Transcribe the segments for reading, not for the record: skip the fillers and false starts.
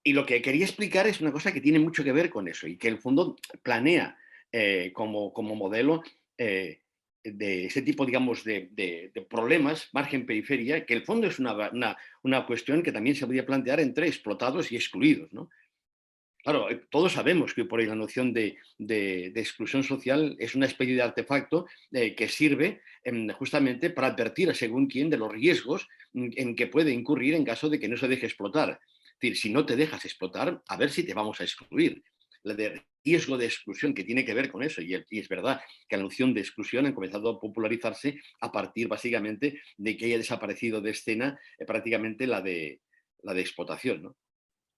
y lo que quería explicar es una cosa que tiene mucho que ver con eso y que el fondo planea como modelo de ese tipo, digamos, de problemas, margen-periferia, que el fondo es una cuestión que también se podría plantear entre explotados y excluidos, ¿no? Claro, todos sabemos que por ahí la noción de exclusión social es una especie de artefacto que sirve justamente para advertir a según quién de los riesgos en que puede incurrir en caso de que no se deje explotar. Es decir, si no te dejas explotar, a ver si te vamos a excluir. La de riesgo de exclusión que tiene que ver con eso, y es verdad que la noción de exclusión ha comenzado a popularizarse a partir básicamente de que haya desaparecido de escena prácticamente la de explotación, ¿no?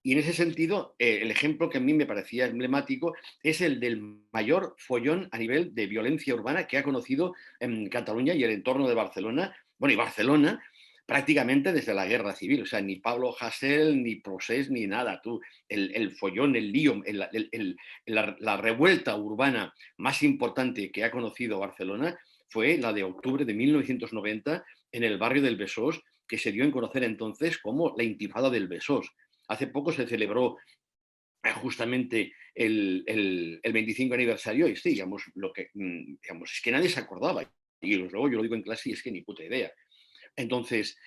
Y en ese sentido, el ejemplo que a mí me parecía emblemático es el del mayor follón a nivel de violencia urbana que ha conocido en Cataluña y el entorno de Barcelona. Bueno, y Barcelona prácticamente desde la guerra civil. O sea, ni Pablo Hasél, ni Procés, ni nada. Tú, el follón, el lío, la revuelta urbana más importante que ha conocido Barcelona fue la de octubre de 1990 en el barrio del Besós, que se dio en conocer entonces como la Intifada del Besós. Hace poco se celebró justamente el 25 aniversario y sí, digamos, digamos, es que nadie se acordaba. Y luego yo lo digo en clase y es que ni puta idea. Entonces,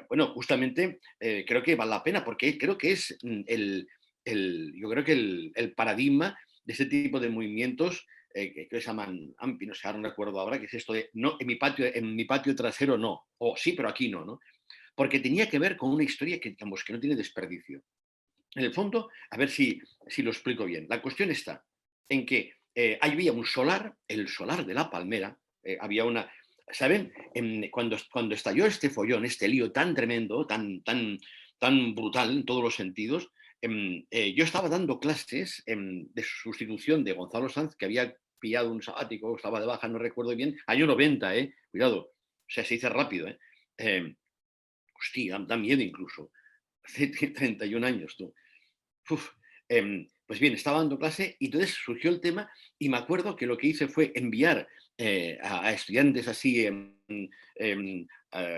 bueno, justamente creo que vale la pena porque creo que es yo creo que el paradigma de este tipo de movimientos que se llaman AMPI, no sé, ahora no recuerdo ahora, que es esto de no, en mi patio trasero no, o sí, pero aquí no, ¿no? Porque tenía que ver con una historia que, digamos, que no tiene desperdicio. En el fondo, a ver si lo explico bien. La cuestión está en que había un solar, el solar de la Palmera, había una... ¿Saben? Cuando estalló este follón, este lío tan tremendo, tan brutal en todos los sentidos, yo estaba dando clases de sustitución de Gonzalo Sanz, que había pillado un sabático, estaba de baja, no recuerdo bien, año 90, cuidado, o sea, se dice rápido, hostia, da miedo incluso, hace 31 años, tú. Uf, pues bien, estaba dando clase y entonces surgió el tema y me acuerdo que lo que hice fue enviar a estudiantes así,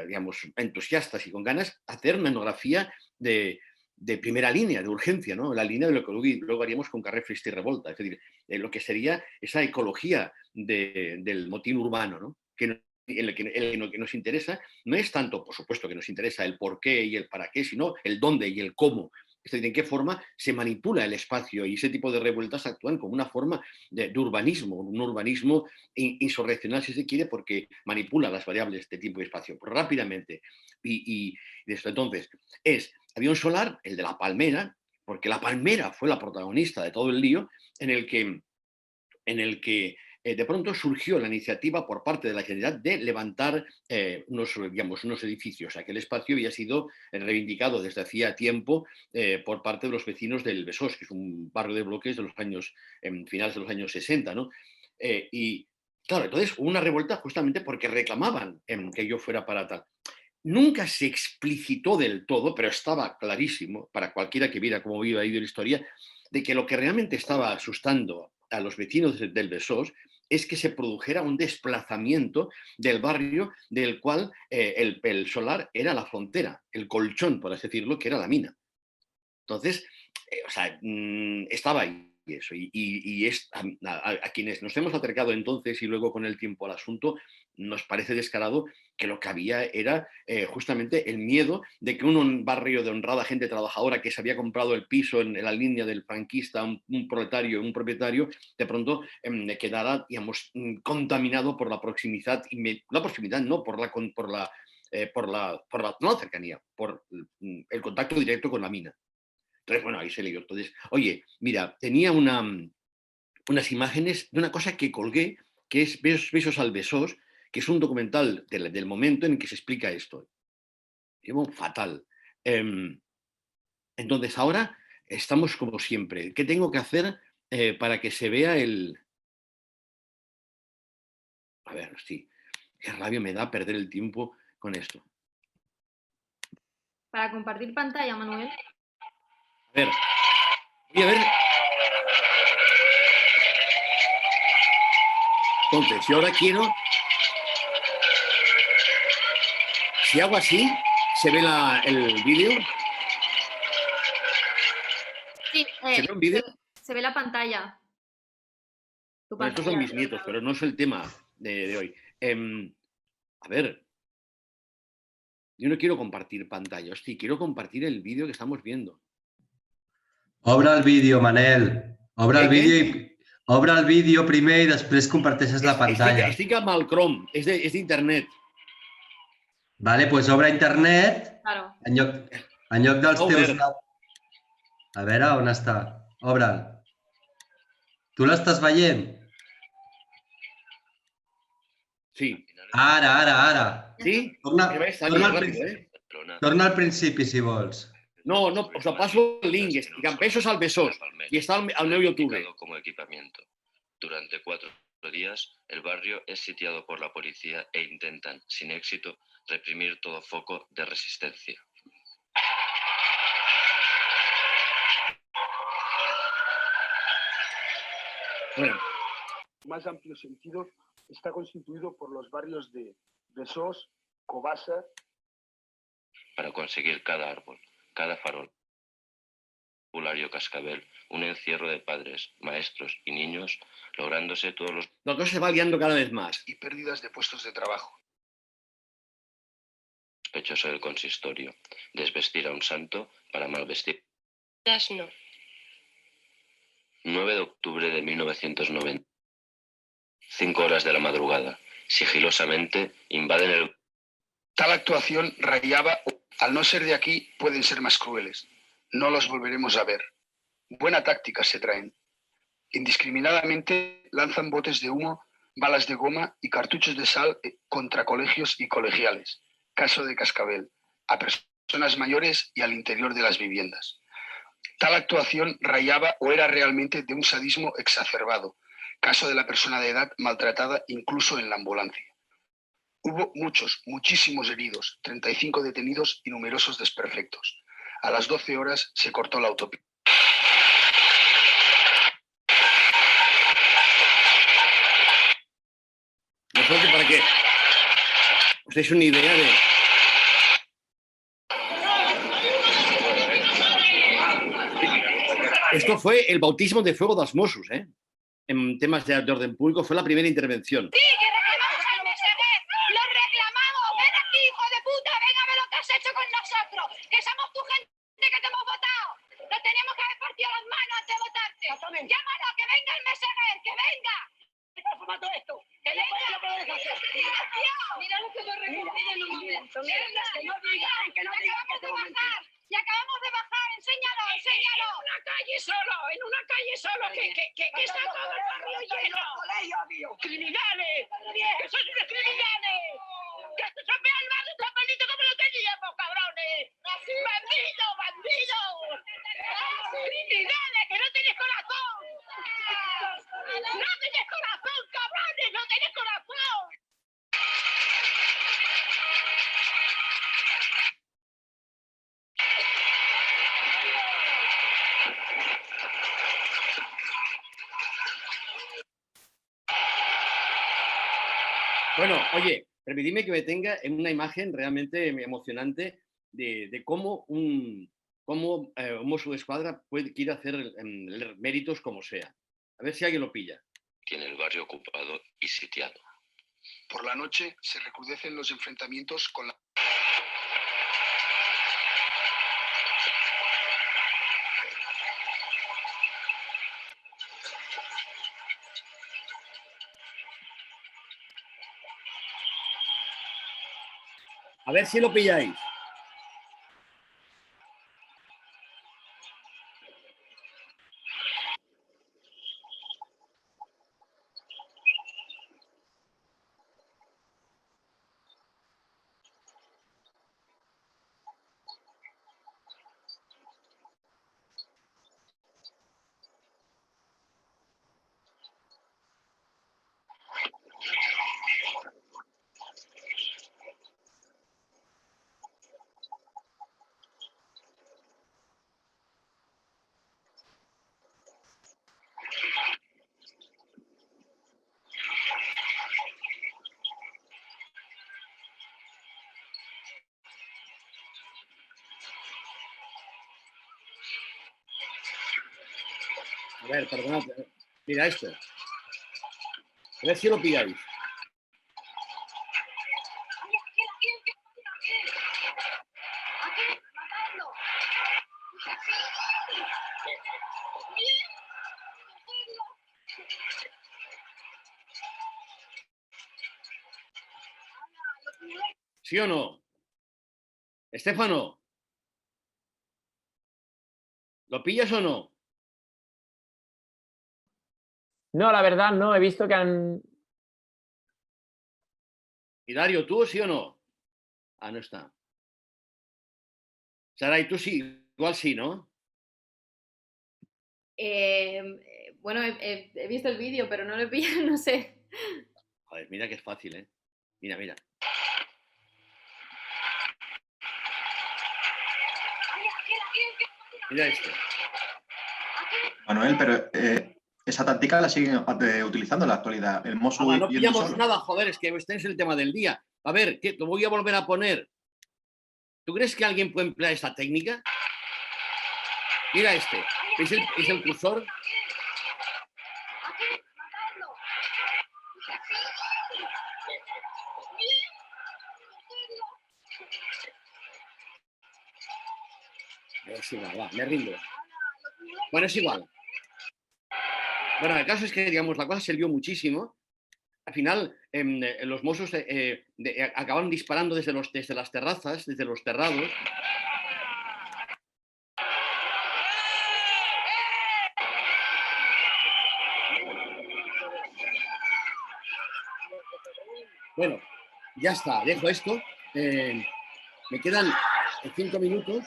digamos, entusiastas y con ganas, a hacer una etnografía de primera línea, de urgencia, ¿no? La línea de lo que luego haríamos con Carrer Frista y Revolta, es decir, lo que sería esa ecología del motín urbano, ¿no? En lo que nos interesa no es tanto, por supuesto que nos interesa el por qué y el para qué, sino el dónde y el cómo. Es decir, en qué forma se manipula el espacio y ese tipo de revueltas actúan como una forma de urbanismo, un urbanismo insurreccional si se quiere, porque manipula las variables de tiempo y espacio rápidamente. Y desde entonces había un solar, el de la Palmera, porque la Palmera fue la protagonista de todo el lío, en el que de pronto surgió la iniciativa por parte de la Generalitat de levantar unos edificios. Aquel espacio había sido reivindicado desde hacía tiempo por parte de los vecinos del Besós, que es un barrio de bloques de los años, finales de los años 60, ¿no? Y claro, entonces hubo una revuelta justamente porque reclamaban que yo fuera para tal. Nunca se explicitó del todo, pero estaba clarísimo para cualquiera que viera cómo iba la historia, de que lo que realmente estaba asustando a los vecinos del Besós es que se produjera un desplazamiento del barrio del cual el solar era la frontera, el colchón, por así decirlo, que era la mina. Entonces, o sea, estaba ahí eso. Y es, a quienes nos hemos acercado entonces y luego con el tiempo al asunto, nos parece descarado que lo que había era justamente el miedo de que un barrio de honrada gente trabajadora que se había comprado el piso en la línea del franquista, un proletario, un propietario, de pronto quedara, digamos, contaminado por la proximidad, la proximidad no, no la cercanía, por el contacto directo con la mina. Entonces, bueno, ahí se leyó. Entonces, oye, mira, tenía unas imágenes de una cosa que colgué, que es Besos al Besós, que es un documental del momento en que se explica esto. Llevo fatal. Em, entonces, ahora estamos como siempre. ¿Qué tengo que hacer para que se vea el... A ver, sí, qué rabia me da perder el tiempo con esto. Para compartir pantalla, Manuel. A ver, voy a ver. Entonces, yo ahora quiero... Si hago así, se ve el vídeo. Sí, ¿Se ve un vídeo? se ve la pantalla. Tu Bueno, estos son pantalla mis del nietos, ordenador. pero no es el tema de hoy. A ver, yo no quiero compartir pantalla, hostia, quiero compartir el vídeo que estamos viendo. Obre el vídeo, Manel. Què? Obre el vídeo primer i després comparteixes la pantalla. Estic amb el Chrome, és d'internet. Vale, pues obre internet Claro. en lloc dels Està teus... obert. A veure, on està? Obre'l. Tu l'estàs veient? Sí. Ara. Sí? Torna, Està torna, bien al, ràpid, torna al principi, si vols. No, us paso el link. Campesos al Besós. Y está al meu YouTube. Como equipamiento. Durante 4 días, el barrio es sitiado por la policía e intentan, sin éxito, reprimir todo foco de resistencia. Bueno, Más amplio sentido, está constituido por los barrios de Besós, Cobasa. Para conseguir cada árbol, cada farol, Pulario Cascabel, un encierro de padres, maestros y niños, lográndose todos los la cosa se va liando cada vez más. Y pérdidas de puestos de trabajo. sospechosos del consistorio, desvestir a un santo para malvestir. No. 9 de octubre de 1990. 5 horas de la madrugada. Sigilosamente invaden el... Tal actuación rayaba, al no ser de aquí, pueden ser más crueles. No los volveremos a ver. Buena táctica se traen. Indiscriminadamente lanzan botes de humo, balas de goma y cartuchos de sal contra colegios y colegiales. Caso de Cascabel. A personas mayores y al interior de las viviendas. Tal actuación rayaba o era realmente de un sadismo exacerbado. Caso de la persona de edad maltratada incluso en la ambulancia. Hubo muchísimos heridos, 35 detenidos y numerosos desperfectos. A las 12 horas se cortó la autopista. Nosotros, para que os deis una idea de... Esto fue el bautismo de fuego de los Mossos, ¿eh? En temas de orden público fue la primera intervención. Sí, que reclamamos al Meseguer. Lo reclamamos. Ven aquí, hijo de puta. Venga a ver lo que has hecho con nosotros. Que somos tu gente que te hemos votado. Lo teníamos que haber partido las manos antes de votarte. Llámalo, que venga el Meseguer, que venga. ¿Qué formato esto? Que venga. Mira lo que me recogí en un momento. Que no digan, que no digan que te bajar. Y acabamos de bajar, enséñalo. En una calle solo, que está todo el barrio lleno. Criminales, que son unos criminales. Que se chapea el barrio tan bonito como lo teníamos, cabrones. Bandidos. Criminales, que no tenés corazón. No tenés corazón, cabrones, no tenés corazón. Bueno, oye, permitidme que me tenga en una imagen realmente emocionante de cómo un Mosso de Escuadra quiere hacer méritos como sea. A ver si alguien lo pilla. Tiene el barrio ocupado y sitiado. Por la noche se recrudecen los enfrentamientos con la... A ver si lo pilláis. A ver, perdonad. Mira esto. A ver si lo pilláis. ¿Sí o no? Estéfano, ¿lo pillas o no? No, la verdad no, he visto que han... Y Dario, ¿tú sí o no? Ah, no está. Saray, tú sí, igual sí, ¿no? Bueno, he visto el vídeo, pero no lo he pillado, no sé. Joder, mira que es fácil, ¿eh? Mira, mira. Mira esto. Manuel, pero esa táctica la siguen utilizando en la actualidad, el Mosu No yendo pillamos solo. nada, joder, es que este es el tema del día. A ver, ¿qué? Lo voy a volver a poner. ¿Tú crees que alguien puede emplear esta técnica? Mira este. ¿Es el cursor? Es igual, va, me rindo. Bueno, es igual. Bueno, el caso es que, digamos, la cosa se lió muchísimo. Al final, los mozos acabaron disparando desde las terrazas, desde los terrados. Bueno, ya está, dejo esto. Me quedan 5 minutos.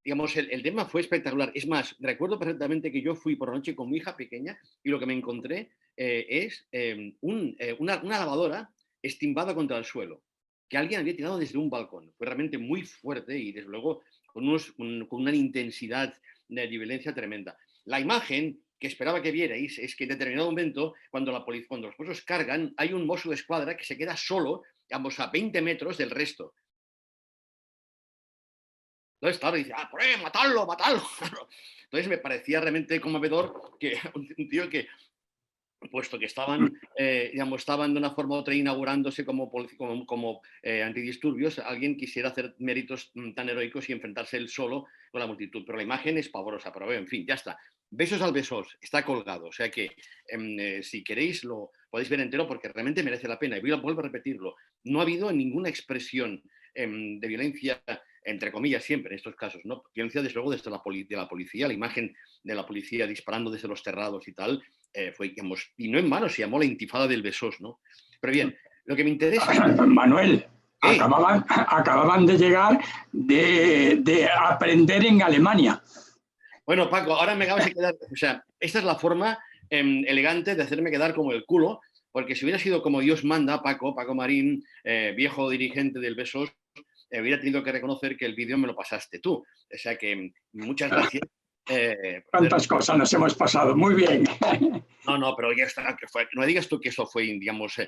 Digamos, el tema fue espectacular. Es más, recuerdo perfectamente que yo fui por la noche con mi hija pequeña y lo que me encontré es una lavadora estimbada contra el suelo, que alguien había tirado desde un balcón. Fue realmente muy fuerte y, desde luego, con una intensidad de violencia tremenda. La imagen que esperaba que vierais es que en determinado momento, cuando los mozos cargan, hay un mozo de escuadra que se queda solo, digamos, a 20 metros del resto. Entonces, claro, dice, por ahí, matadlo, matadlo. Entonces me parecía realmente conmovedor que un tío que, puesto que estaban, digamos, estaban de una forma u otra inaugurándose como antidisturbios, alguien quisiera hacer méritos tan heroicos y enfrentarse él solo con la multitud. Pero la imagen es pavorosa, pero en fin, ya está. Besos al Besos, está colgado. O sea que si queréis lo podéis ver entero porque realmente merece la pena. Y vuelvo a repetirlo, no ha habido ninguna expresión de violencia, entre comillas, siempre en estos casos, ¿no? Violencia, desde luego, desde de la policía, la imagen de la policía disparando desde los terrados y tal, fue, digamos, y no en vano, se llamó la intifada del Besós, ¿no? Pero bien, lo que me interesa es... Manuel, acababan de llegar de aprender en Alemania. Bueno, Paco, ahora me acabas de quedar... O sea, esta es la forma elegante de hacerme quedar como el culo, porque si hubiera sido como Dios manda, Paco Marín, viejo dirigente del Besós, hubiera tenido que reconocer que el vídeo me lo pasaste tú. O sea que muchas gracias. ¿Cuántas cosas nos hemos pasado? Muy bien. No, pero ya está. No digas tú que eso fue, digamos,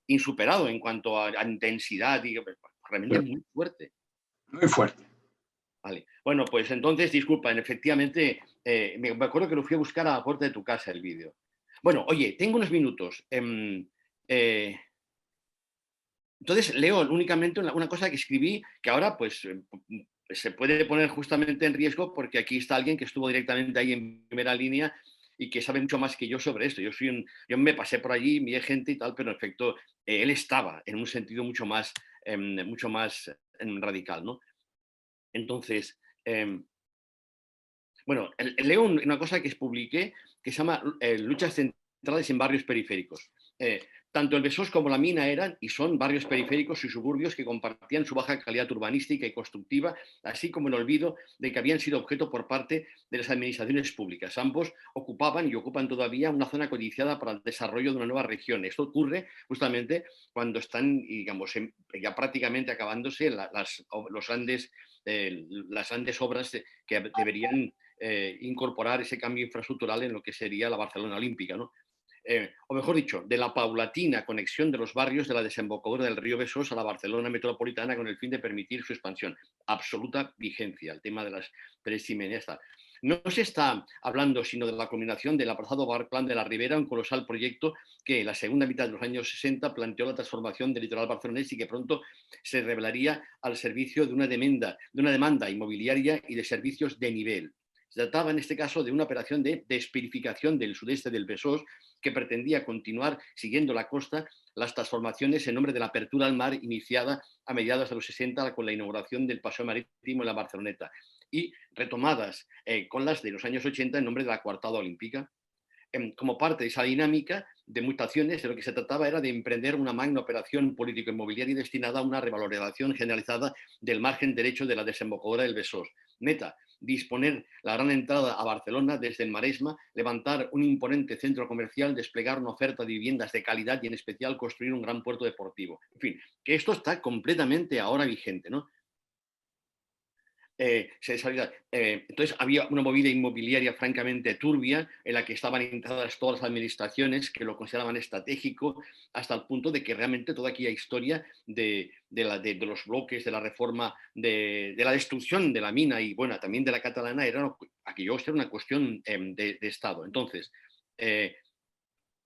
insuperado en cuanto a intensidad. Realmente muy fuerte. Muy fuerte. Vale. Bueno, pues entonces, disculpa, efectivamente, me acuerdo que lo fui a buscar a la puerta de tu casa el vídeo. Bueno, oye, tengo unos minutos. Entonces leo únicamente una cosa que escribí que ahora pues se puede poner justamente en riesgo porque aquí está alguien que estuvo directamente ahí en primera línea y que sabe mucho más que yo sobre esto. Yo me pasé por allí, vi gente y tal, pero en efecto él estaba en un sentido mucho más radical, ¿no? Entonces, bueno, leo una cosa que publiqué que se llama Luchas centrales en barrios periféricos. Tanto el Besós como la Mina eran y son barrios periféricos y suburbios que compartían su baja calidad urbanística y constructiva, así como el olvido de que habían sido objeto por parte de las administraciones públicas. Ambos ocupaban y ocupan todavía una zona codiciada para el desarrollo de una nueva región. Esto ocurre justamente cuando están, digamos, ya prácticamente acabándose las grandes obras que deberían incorporar ese cambio infraestructural en lo que sería la Barcelona Olímpica, ¿no? o mejor dicho, de la paulatina conexión de los barrios de la desembocadura del río Besós a la Barcelona metropolitana con el fin de permitir su expansión. Absoluta vigencia, el tema de las tres chimeneas. No se está hablando sino de la culminación del aplazado Plan de la Ribera, un colosal proyecto que en la segunda mitad de los años 60 planteó la transformación del litoral barcelonés y que pronto se revelaría al servicio de una demanda inmobiliaria y de servicios de nivel. Se trataba en este caso de una operación de despirificación del sudeste del Besós que pretendía continuar siguiendo la costa las transformaciones en nombre de la apertura al mar iniciada a mediados de los 60 con la inauguración del paseo marítimo en la Barceloneta y retomadas con las de los años 80 en nombre de la coartada olímpica. Como parte de esa dinámica de mutaciones, de lo que se trataba era de emprender una magna operación político-inmobiliaria destinada a una revalorización generalizada del margen derecho de la desembocadura del Besós. Meta, disponer la gran entrada a Barcelona desde el Maresma, levantar un imponente centro comercial, desplegar una oferta de viviendas de calidad y en especial construir un gran puerto deportivo. En fin, que esto está completamente ahora vigente, ¿no? Entonces había una movida inmobiliaria francamente turbia en la que estaban integradas todas las administraciones que lo consideraban estratégico hasta el punto de que realmente toda aquella historia de los bloques, de la reforma, de la destrucción de la mina y bueno, también de la catalana, aquello era una cuestión de Estado. Entonces,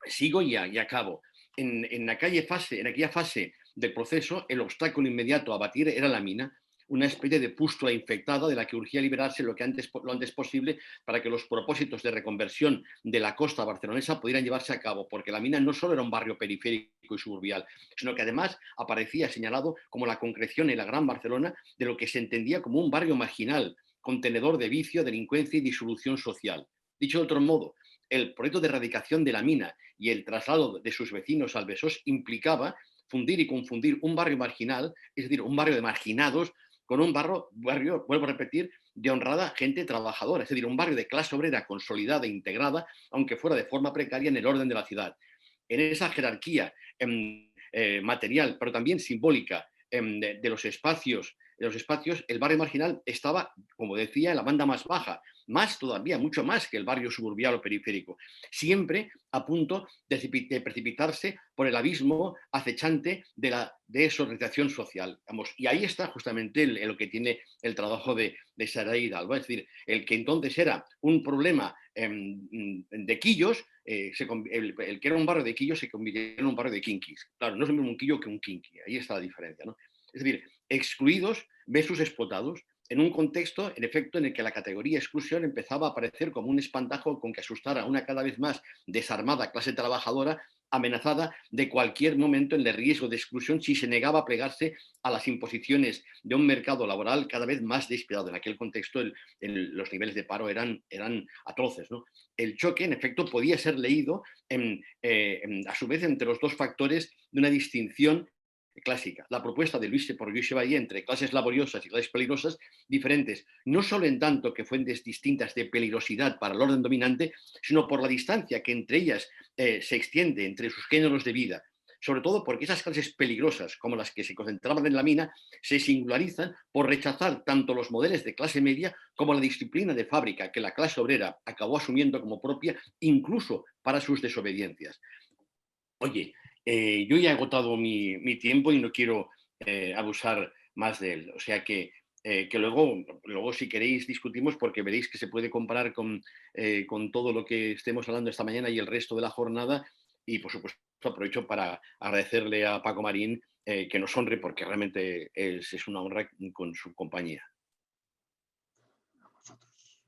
sigo y acabo. En aquella fase del proceso, el obstáculo inmediato a batir era la mina, una especie de pústula infectada de la que urgía liberarse lo antes posible para que los propósitos de reconversión de la costa barcelonesa pudieran llevarse a cabo, porque la mina no solo era un barrio periférico y suburbial, sino que además aparecía señalado como la concreción en la Gran Barcelona de lo que se entendía como un barrio marginal, contenedor de vicio, delincuencia y disolución social. Dicho de otro modo, el proyecto de erradicación de la mina y el traslado de sus vecinos al Besós implicaba fundir y confundir un barrio marginal, es decir, un barrio de marginados, con un barrio, vuelvo a repetir, de honrada gente trabajadora, es decir, un barrio de clase obrera consolidada e integrada, aunque fuera de forma precaria en el orden de la ciudad. En esa jerarquía material, pero también simbólica de los espacios, el barrio marginal estaba, como decía, en la banda más baja, más todavía, mucho más que el barrio suburbial o periférico, siempre a punto de precipitarse por el abismo acechante de desorganización social. Y ahí está justamente lo que tiene el trabajo de Saray Hidalgo, es decir, el que entonces era un problema de quillos, el que era un barrio de quillos se convirtió en un barrio de kinkis. Claro, no es lo mismo un quillo que un kinky, ahí está la diferencia, ¿no? Es decir, excluidos versus explotados, en un contexto, en efecto, en el que la categoría exclusión empezaba a aparecer como un espantajo con que asustara a una cada vez más desarmada clase trabajadora amenazada de cualquier momento en el riesgo de exclusión si se negaba a plegarse a las imposiciones de un mercado laboral cada vez más despiadado. En aquel contexto los niveles de paro eran atroces, ¿no? El choque, en efecto, podía ser leído a su vez entre los dos factores de una distinción clásica, la propuesta de Luis Chevalier entre clases laboriosas y clases peligrosas diferentes, no solo en tanto que fuentes distintas de peligrosidad para el orden dominante, sino por la distancia que entre ellas se extiende entre sus géneros de vida, sobre todo porque esas clases peligrosas, como las que se concentraban en la mina, se singularizan por rechazar tanto los modelos de clase media como la disciplina de fábrica que la clase obrera acabó asumiendo como propia, incluso para sus desobediencias. Oye, yo ya he agotado mi tiempo y no quiero abusar más de él. O sea que luego si queréis discutimos porque veréis que se puede comparar con todo lo que estemos hablando esta mañana y el resto de la jornada. Y por supuesto aprovecho para agradecerle a Paco Marín que nos honre porque realmente es una honra con su compañía.